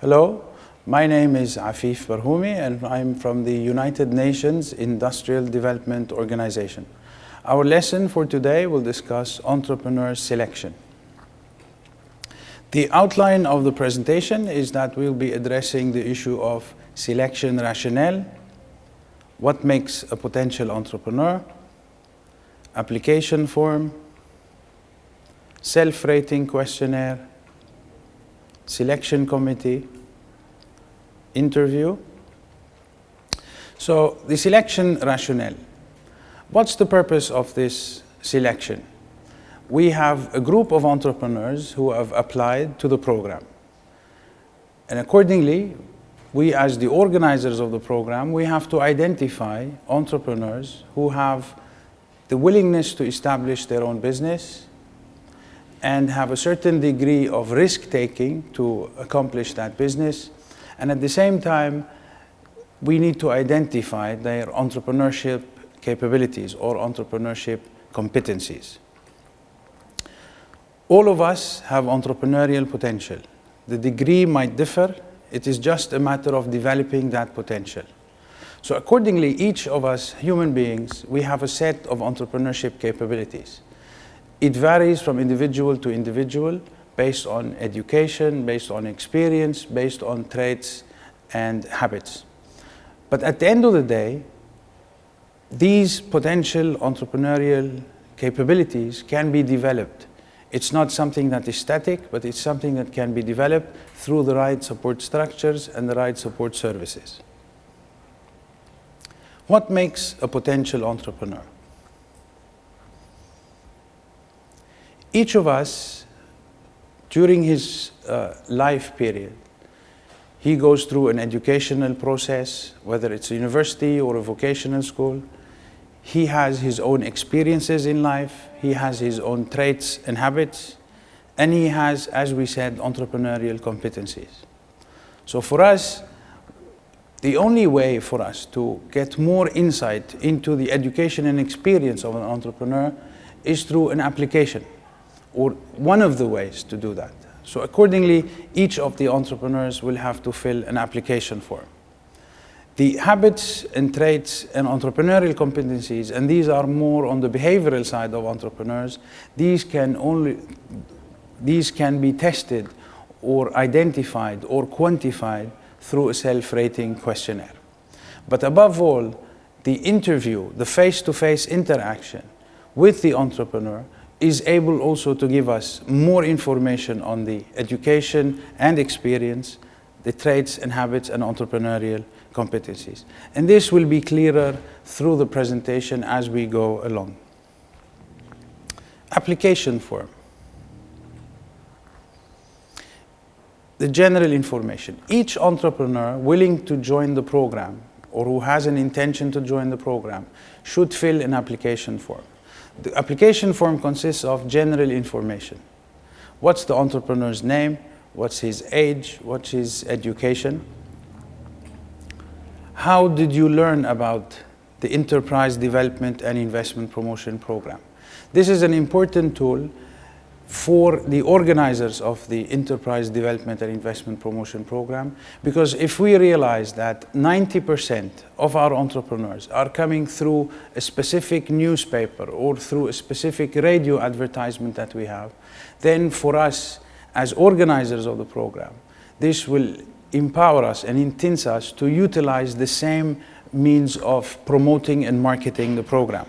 Hello, my name is Afif Barhoumi and I'm from the United Nations Industrial Development Organization. Our lesson for today will discuss entrepreneur selection. The outline of the presentation is that we'll be addressing the issue of selection rationale, what makes a potential entrepreneur, application form, self-rating questionnaire, selection committee, interview. So the selection rationale. What's the purpose of this selection? We have a group of entrepreneurs who have applied to the program. And accordingly, we as the organizers of the program, we have to identify entrepreneurs who have the willingness to establish their own business and have a certain degree of risk-taking to accomplish that business. And at the same time, we need to identify their entrepreneurship capabilities or entrepreneurship competencies. All of us have entrepreneurial potential. The degree might differ. It is just a matter of developing that potential. So accordingly, each of us human beings, we have a set of entrepreneurship capabilities. It varies from individual to individual based on education, based on experience, based on traits and habits. But at the end of the day, these potential entrepreneurial capabilities can be developed. It's not something that is static, but it's something that can be developed through the right support structures and the right support services. What makes a potential entrepreneur? Each of us, during his life period, he goes through an educational process, whether it's a university or a vocational school. He has his own experiences in life, he has his own traits and habits, and he has, as we said, entrepreneurial competencies. So for us, the only way for us to get more insight into the education and experience of an entrepreneur is through an application, or one of the ways to do that. So accordingly, each of the entrepreneurs will have to fill an application form. The habits and traits and entrepreneurial competencies, and these are more on the behavioral side of entrepreneurs, these can be tested or identified or quantified through a self-rating questionnaire. But above all, the interview, the face-to-face interaction with the entrepreneur is able also to give us more information on the education and experience, the traits and habits and entrepreneurial competencies. And this will be clearer through the presentation as we go along. Application form. The general information. Each entrepreneur willing to join the program or who has an intention to join the program should fill an application form. The application form consists of general information. What's the entrepreneur's name? What's his age? What's his education? How did you learn about the Enterprise Development and Investment Promotion Program? This is an important tool for the organizers of the Enterprise Development and Investment Promotion Program, because if we realize that 90% of our entrepreneurs are coming through a specific newspaper or through a specific radio advertisement that we have, then for us as organizers of the program, this will empower us and intense us to utilize the same means of promoting and marketing the program.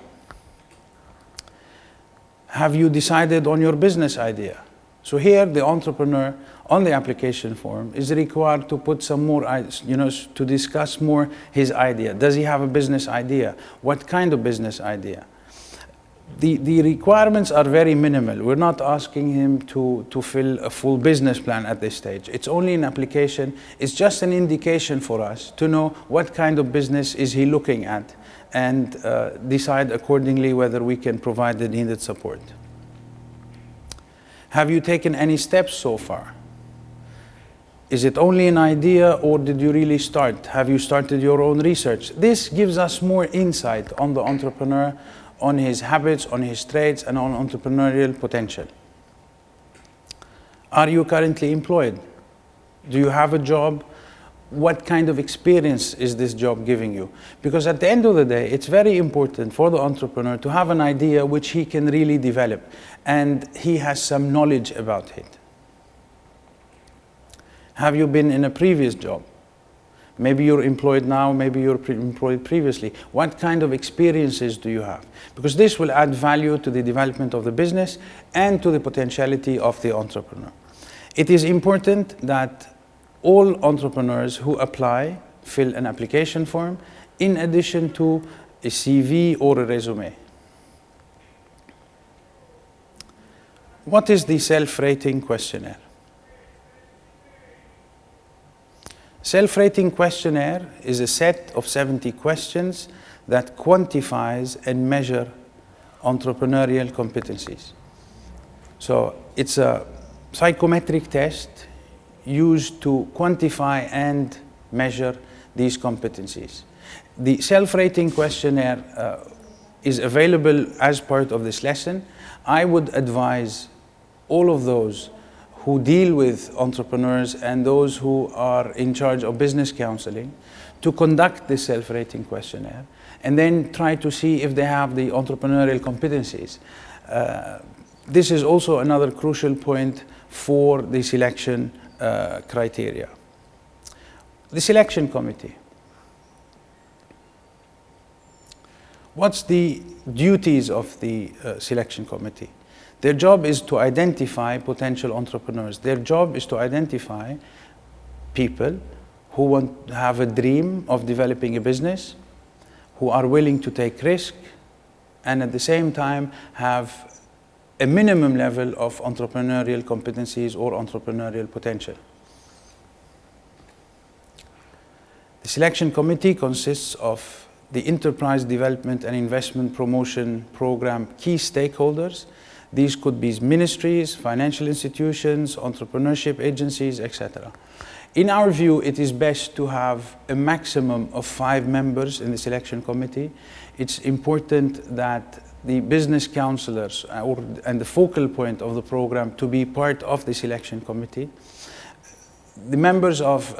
Have you decided on your business idea? So here the entrepreneur on the application form is required to put some more, to discuss more his idea. Does he have a business idea? What kind of business idea? The requirements are very minimal. We're not asking him to fill a full business plan at this stage. It's only an application. It's just an indication for us to know what kind of business is he looking at and decide accordingly whether we can provide the needed support. Have you taken any steps so far? Is it only an idea or did you really start? Have you started your own research? This gives us more insight on the entrepreneur, on his habits, on his traits, and on entrepreneurial potential. Are you currently employed? Do you have a job? What kind of experience is this job giving you? Because at the end of the day, it's very important for the entrepreneur to have an idea which he can really develop, and he has some knowledge about it. Have you been in a previous job? Maybe you're employed now, maybe you're employed previously. What kind of experiences do you have? Because this will add value to the development of the business and to the potentiality of the entrepreneur. It is important that all entrepreneurs who apply fill an application form in addition to a CV or a resume. What is the self-rating questionnaire? Self-rating questionnaire is a set of 70 questions that quantifies and measure entrepreneurial competencies. So it's a psychometric test used to quantify and measure these competencies. The self-rating questionnaire is available as part of this lesson. I would advise all of those who deal with entrepreneurs and those who are in charge of business counseling to conduct this self-rating questionnaire and then try to see if they have the entrepreneurial competencies. This is also another crucial point for the selection criteria. The selection committee. What's the duties of the selection committee? Their job is to identify potential entrepreneurs. Their job is to identify people who want to have a dream of developing a business, who are willing to take risk, and at the same time have a minimum level of entrepreneurial competencies or entrepreneurial potential. The selection committee consists of the enterprise development and investment promotion program key stakeholders. These could be ministries, financial institutions, entrepreneurship agencies, etc. In our view, it is best to have a maximum of 5 members in the selection committee. It's important that the business counselors and the focal point of the program to be part of the selection committee. The members of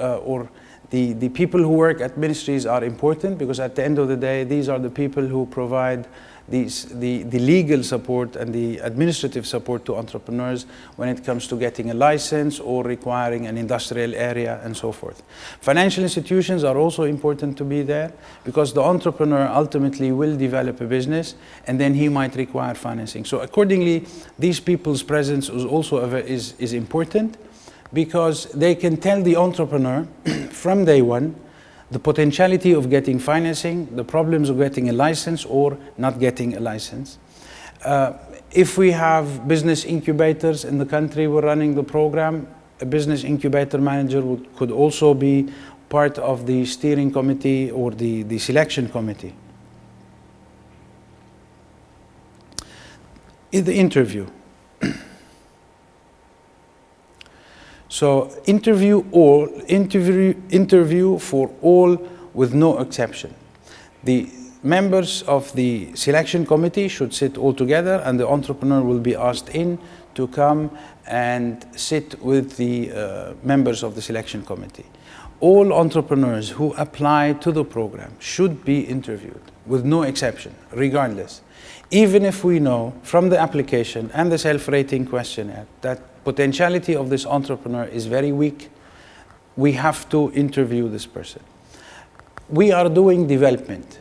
the people who work at ministries are important because at the end of the day, these are the people who provide the legal support and the administrative support to entrepreneurs when it comes to getting a license or requiring an industrial area and so forth. Financial institutions are also important to be there because the entrepreneur ultimately will develop a business and then he might require financing. So accordingly, these people's presence is also is important because they can tell the entrepreneur from day one the potentiality of getting financing, the problems of getting a license or not getting a license. If we have business incubators in the country we're running the program, a business incubator manager could also be part of the steering committee or the selection committee. In the interview. So interview for all with no exception. The members of the selection committee should sit all together and the entrepreneur will be asked in to come and sit with the members of the selection committee. All entrepreneurs who apply to the program should be interviewed with no exception, regardless. Even if we know from the application and the self-rating questionnaire that potentiality of this entrepreneur is very weak, we have to interview this person. We are doing development,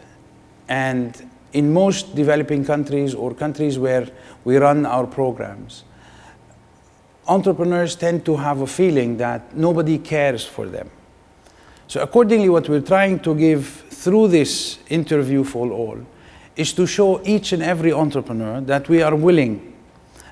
and in most developing countries or countries where we run our programs, entrepreneurs tend to have a feeling that nobody cares for them. So accordingly, what we're trying to give through this interview for all is to show each and every entrepreneur that we are willing,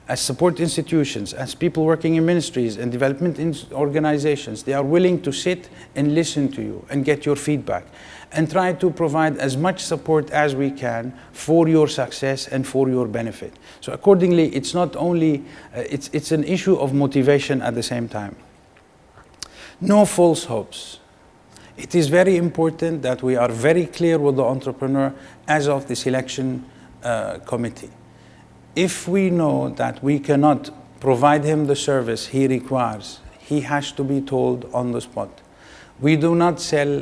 as support institutions, as people working in ministries and development organizations, they are willing to sit and listen to you and get your feedback and try to provide as much support as we can for your success and for your benefit. So accordingly, it's not only, it's an issue of motivation at the same time. No false hopes. It is very important that we are very clear with the entrepreneur as of the selection committee. If we know that we cannot provide him the service he requires, he has to be told on the spot. We do not sell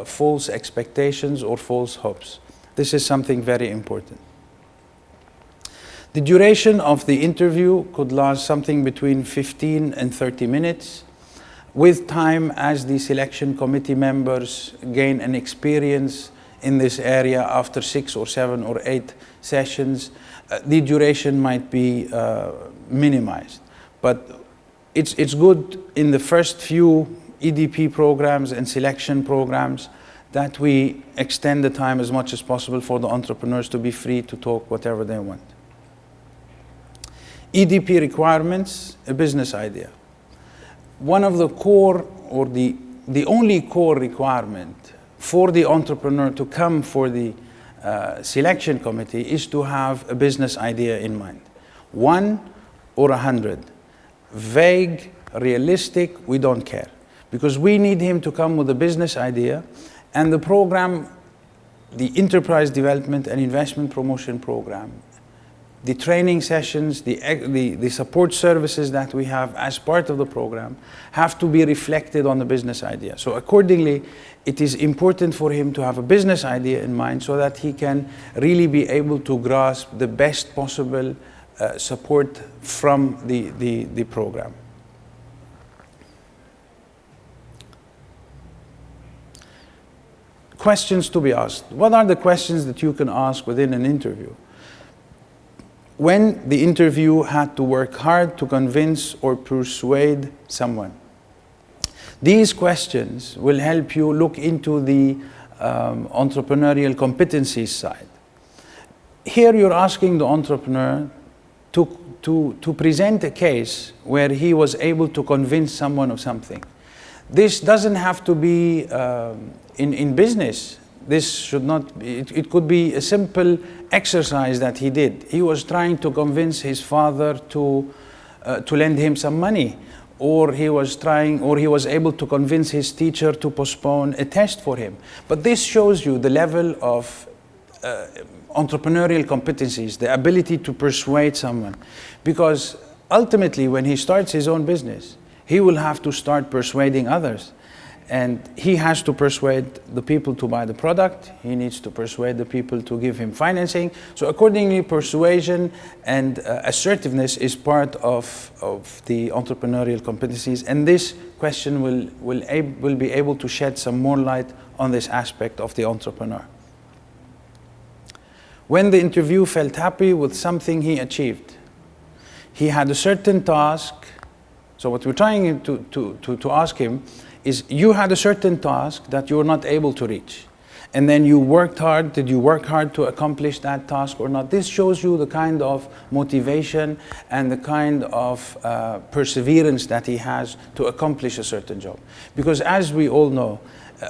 false expectations or false hopes. This is something very important. The duration of the interview could last something between 15 and 30 minutes. With time, as the selection committee members gain an experience in this area after 6 or 7 or 8 sessions, the duration might be minimized. But it's good in the first few EDP programs and selection programs that we extend the time as much as possible for the entrepreneurs to be free to talk whatever they want. EDP requirements, a business idea. One of the core, or the only core requirement for the entrepreneur to come for the selection committee is to have a business idea in mind. 1 or 100. Vague, realistic, we don't care. Because we need him to come with a business idea, and the program, the enterprise development and investment promotion program, the training sessions, the support services that we have as part of the program have to be reflected on the business idea. So accordingly, it is important for him to have a business idea in mind so that he can really be able to grasp the best possible support from the program. Questions to be asked. What are the questions that you can ask within an interview? When the interview had to work hard to convince or persuade someone. These questions will help you look into the entrepreneurial competencies side. Here you're asking the entrepreneur to present a case where he was able to convince someone of something. This doesn't have to be in business. This should not be, it could be a simple exercise that he did. He was trying to convince his father to lend him some money, or he was able to convince his teacher to postpone a test for him. But this shows you the level of entrepreneurial competencies, the ability to persuade someone. Because ultimately, when he starts his own business, he will have to start persuading others. And he has to persuade the people to buy the product. He needs to persuade the people to give him financing. So accordingly, persuasion and assertiveness is part of the entrepreneurial competencies. And this question will be able to shed some more light on this aspect of the entrepreneur. When the interview felt happy with something he achieved, he had a certain task. So what we're trying to ask him is, you had a certain task that you were not able to reach. And then you worked hard. Did you work hard to accomplish that task or not? This shows you the kind of motivation and the kind of perseverance that he has to accomplish a certain job. Because as we all know,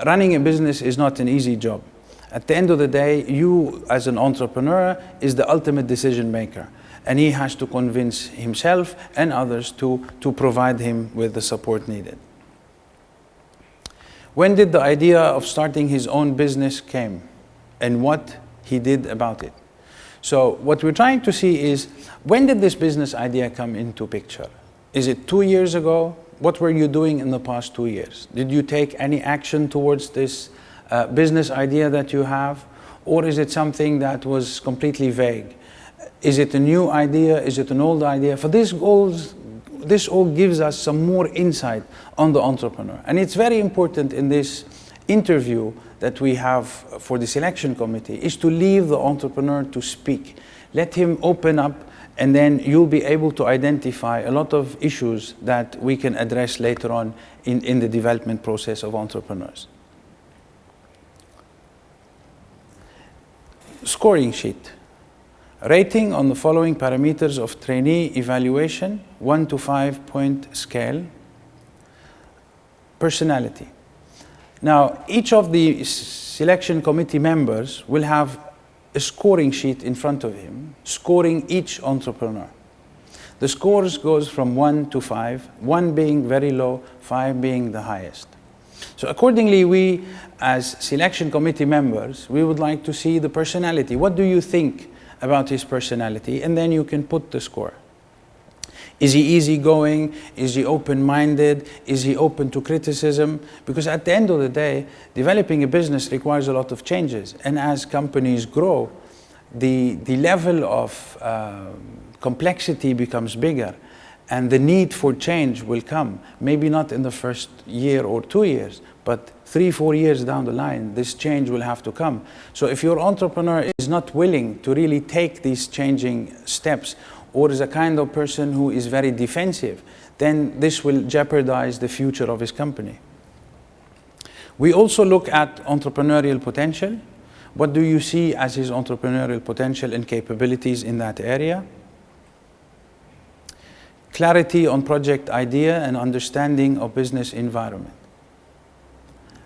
running a business is not an easy job. At the end of the day, you as an entrepreneur is the ultimate decision maker. And he has to convince himself and others to provide him with the support needed. When did the idea of starting his own business came, and what he did about it? So what we're trying to see is, when did this business idea come into picture? Is it 2 years ago? What were you doing in the past 2 years? Did you take any action towards this business idea that you have? Or is it something that was completely vague? Is it a new idea? Is it an old idea? For this all gives us some more insight on the entrepreneur. And it's very important in this interview that we have for the selection committee is to leave the entrepreneur to speak. Let him open up, and then you'll be able to identify a lot of issues that we can address later on in the development process of entrepreneurs. Scoring sheet. Rating on the following parameters of trainee evaluation, 1 to 5 point scale. Personality. Now, each of the selection committee members will have a scoring sheet in front of him, scoring each entrepreneur. The scores goes from 1 to 5, 1 being very low, 5 being the highest. So accordingly, we as selection committee members, we would like to see the personality. What do you think about his personality? And then you can put the score. Is he easygoing? Is he open-minded? Is he open to criticism? Because at the end of the day, developing a business requires a lot of changes. And as companies grow, the level of complexity becomes bigger. And the need for change will come. Maybe not in the first year or 2 years, but 3, 4 years down the line, this change will have to come. So if your entrepreneur is not willing to really take these changing steps, or is a kind of person who is very defensive, then this will jeopardize the future of his company. We also look at entrepreneurial potential. What do you see as his entrepreneurial potential and capabilities in that area? Clarity on project idea and understanding of business environment.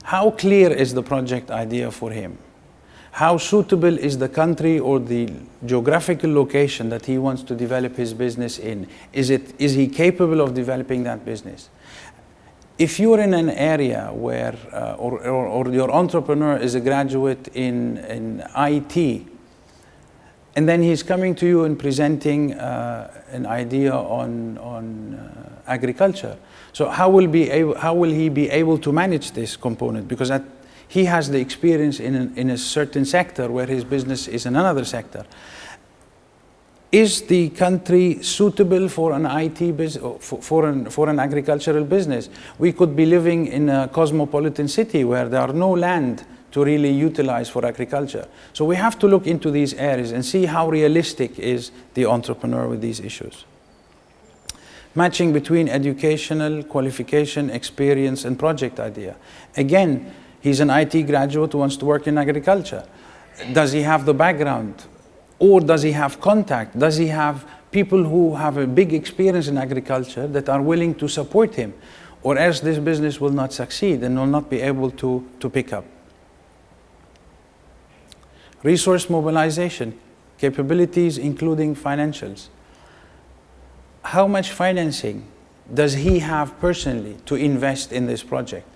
How clear is the project idea for him? How suitable is the country or the geographical location that he wants to develop his business in? Is he capable of developing that business? If you're in an area where, or your entrepreneur is a graduate in IT, and then he's coming to you and presenting an idea on agriculture. So how will he be able to manage this component? Because he has the experience in a certain sector where his business is in another sector. Is the country suitable for an IT business, for an agricultural business? We could be living in a cosmopolitan city where there are no land to really utilize for agriculture. So we have to look into these areas and see how realistic is the entrepreneur with these issues. Matching between educational, qualification, experience, and project idea. Again, he's an IT graduate who wants to work in agriculture. Does he have the background? Or does he have contact? Does he have people who have a big experience in agriculture that are willing to support him? Or else this business will not succeed and will not be able to pick up. Resource mobilization, capabilities including financials. How much financing does he have personally to invest in this project?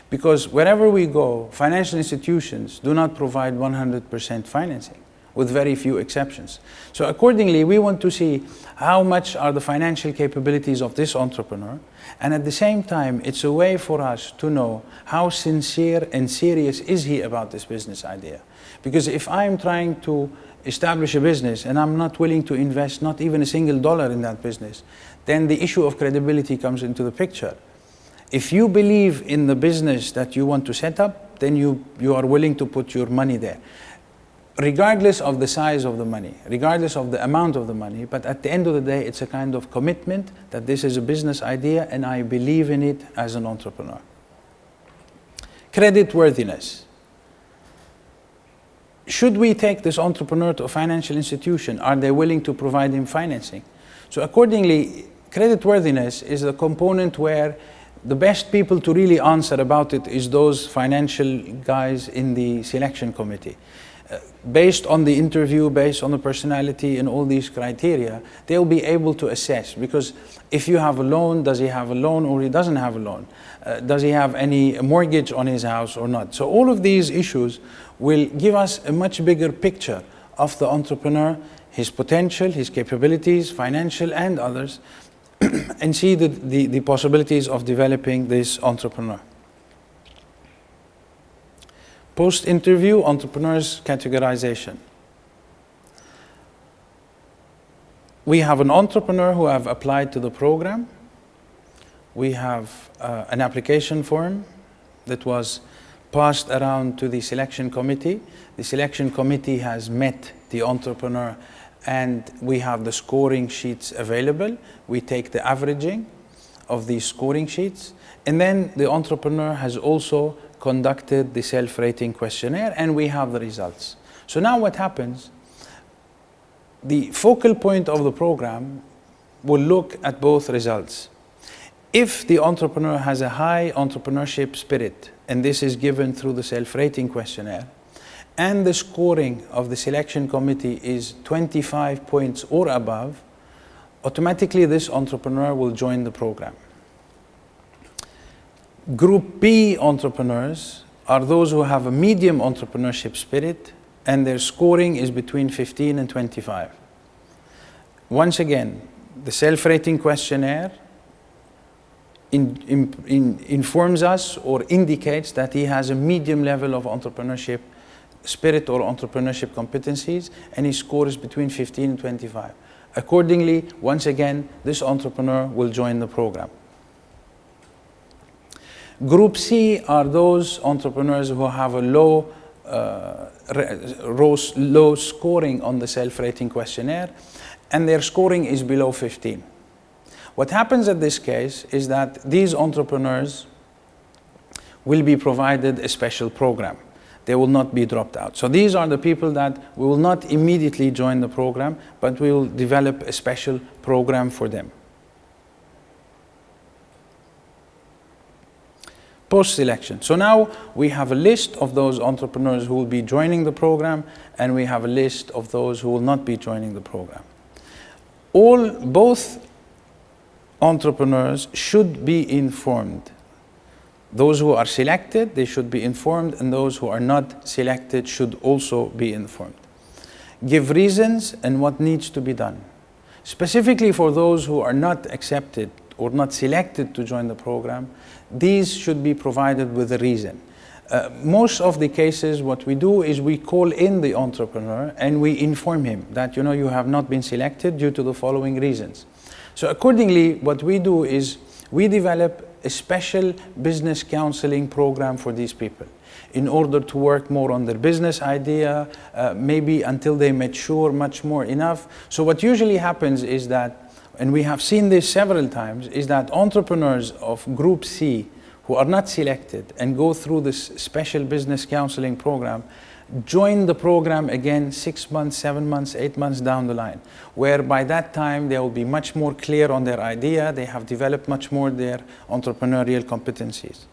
Because wherever we go, financial institutions do not provide 100% financing, with very few exceptions. So accordingly, we want to see how much are the financial capabilities of this entrepreneur, and at the same time, it's a way for us to know how sincere and serious is he about this business idea. Because if I'm trying to establish a business and I'm not willing to invest not even a single dollar in that business, then the issue of credibility comes into the picture. If you believe in the business that you want to set up, then you are willing to put your money there. Regardless of the size of the money, regardless of the amount of the money, but at the end of the day, it's a kind of commitment that this is a business idea and I believe in it as an entrepreneur. Creditworthiness. Should we take this entrepreneur to a financial institution? Are they willing to provide him financing? So accordingly, creditworthiness is a component where the best people to really answer about it is those financial guys in the selection committee. Based on the interview, based on the personality and all these criteria, they'll be able to assess. Because if you have a loan, does he have a loan or he doesn't have a loan? Does he have any mortgage on his house or not? So all of these issues will give us a much bigger picture of the entrepreneur, his potential, his capabilities, financial and others, and see the possibilities of developing this entrepreneur. Post-interview entrepreneurs categorization. We have an entrepreneur who have applied to the program. We have an application form that was passed around to the selection committee. The selection committee has met the entrepreneur and we have the scoring sheets available. We take the averaging of these scoring sheets, and then the entrepreneur has also conducted the self-rating questionnaire and we have the results. So now what happens, the focal point of the program will look at both results. If the entrepreneur has a high entrepreneurship spirit, and this is given through the self-rating questionnaire, and the scoring of the selection committee is 25 points or above, automatically this entrepreneur will join the program. Group B entrepreneurs are those who have a medium entrepreneurship spirit and their scoring is between 15 and 25. Once again, the self-rating questionnaire informs us or indicates that he has a medium level of entrepreneurship spirit or entrepreneurship competencies, and his score is between 15 and 25. Accordingly, once again, this entrepreneur will join the program. Group C are those entrepreneurs who have a low scoring on the self-rating questionnaire, and their scoring is below 15. What happens at this case is that these entrepreneurs will be provided a special program. They will not be dropped out. So these are the people that we will not immediately join the program, but we will develop a special program for them. Post-selection. So now we have a list of those entrepreneurs who will be joining the program, and we have a list of those who will not be joining the program. Both entrepreneurs should be informed. Those who are selected, they should be informed, and those who are not selected should also be informed. Give reasons and what needs to be done. Specifically for those who are not accepted or not selected to join the program, these should be provided with a reason. Most of the cases, what we do is we call in the entrepreneur and we inform him that, you have not been selected due to the following reasons. So accordingly, what we do is we develop a special business counseling program for these people in order to work more on their business idea, maybe until they mature much more enough. So what usually happens is that, and we have seen this several times, is that entrepreneurs of Group C who are not selected and go through this special business counseling program join the program again 6 months, 7 months, 8 months down the line, where by that time they will be much more clear on their idea, they have developed much more their entrepreneurial competencies.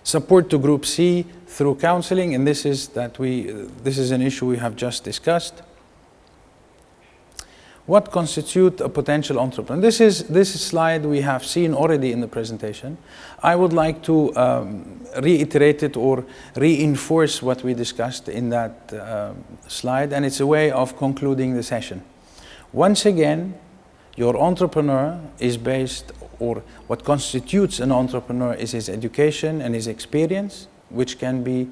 Support to Group C through counseling, and this is an issue we have just discussed. What constitutes a potential entrepreneur? This slide we have seen already in the presentation. I would like to reiterate it or reinforce what we discussed in that slide, and it's a way of concluding the session. Once again, your entrepreneur is based, or what constitutes an entrepreneur is his education and his experience, which can be,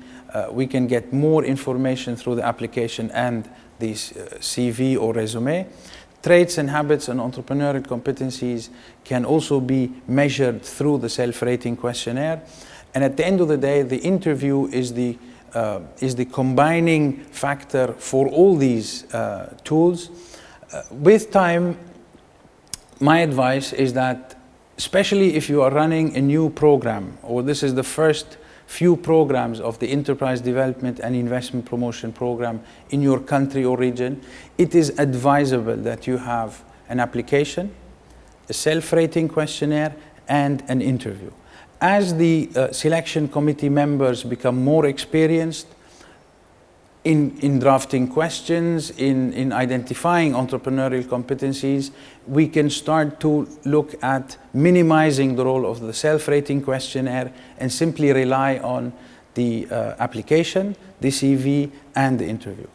we can get more information through the application and the CV or resume. Traits and habits and entrepreneurial competencies can also be measured through the self-rating questionnaire. And at the end of the day, the interview is the combining factor for all these tools. With time, my advice is that, especially if you are running a new program, or this is the first few programs of the Enterprise Development and Investment Promotion Program in your country or region, it is advisable that you have an application, a self-rating questionnaire, and an interview. As the selection committee members become more experienced in drafting questions, in identifying entrepreneurial competencies, we can start to look at minimizing the role of the self-rating questionnaire and simply rely on the application, the CV, and the interview.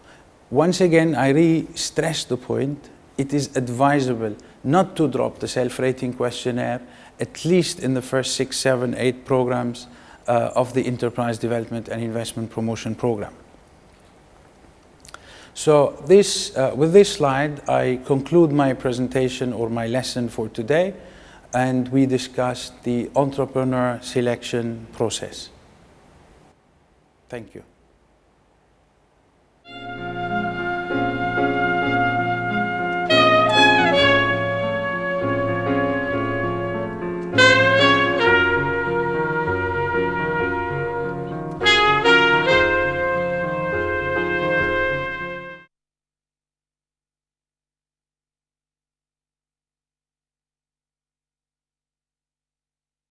Once again, I re-stress the point, it is advisable not to drop the self-rating questionnaire, at least in the first 6, 7, 8 programs of the Enterprise Development and Investment Promotion Program. So with this slide, I conclude my presentation or my lesson for today, and we discussed the entrepreneur selection process. Thank you.